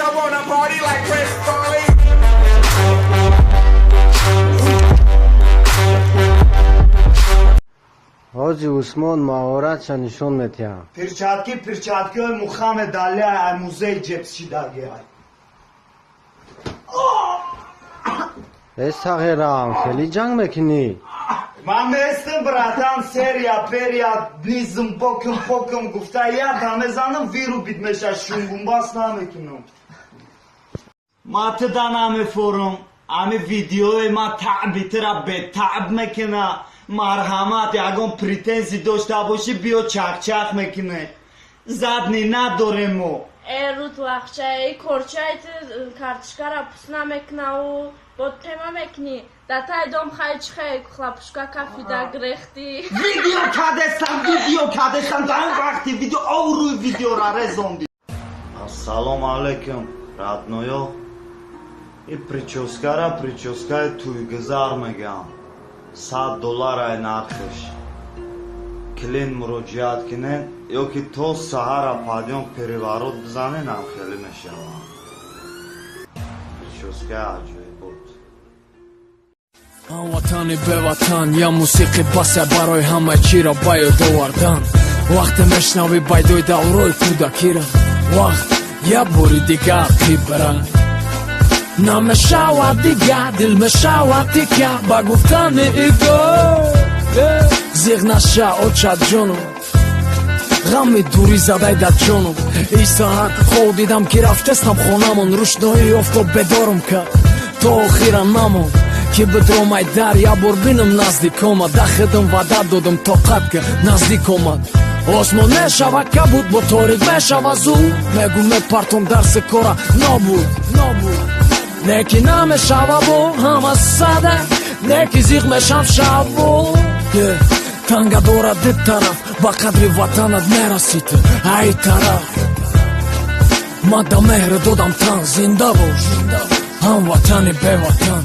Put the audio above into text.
I wanna party like Chris Farley. حاجی عثمان مهارتش نشون میده. перчатки мухаме даля музей джепси дагя. استغفرم خیلی جنگ میکنی. من местم братан серия перия низм поком гуфта я дамезанам виру битмеша шунгумбас намекинам. مات دانم فورم امی ویدیوی ما تعبیت را به تعب میکنه مرحمت یکم پریتنزی داشته باشی بیا چک میکنه زدنی نداریم و رود وقتشایی کرچایت کارتشکارا پسنا میکنه و با تیما میکنی داتای دوم خیلی خیلی خلاپشکا کافی دا گرختی ویدیو کدستم در این وقتی ویدیو او روی ویدیو را رزوندی السلام علیکم رادنویو این прическа туйгазар мегам $100 ай нархш клиент муроҷиат кинен ё ки то саҳара падём переворот бизанен ам хеле мешавам прическа аҷоиб буд ҳамватани беватан я мусиқи басе барои ҳама чиро ба ёд овардан вақте мешнавӣ байдои даврои кӯдакиро вақт я бори дигар қибрад намешавад дигар дил мешавад тика ба гуфтани иго зиғ наша очад ҷоном ғами дурӣ задай дар ҷоном и саҳар хоб дидам ки рафтестам хонамон рӯшноии офтоб бедорам кард то охира намон ки бидромай дар я бор бинам наздик омад дахедам ваъда додам тоқат ка наздик омад осмон мешава кабуд бо торик мешава зуд мегӯ мепартом дарси кора нобуд лекин намешава бо ҳама сада леки зиғ мешав шавбо танга дорад ди тараф ба қадри ватанат мерасид ай тараф ман да меҳр додам тан зинда бош ҳамватани беватан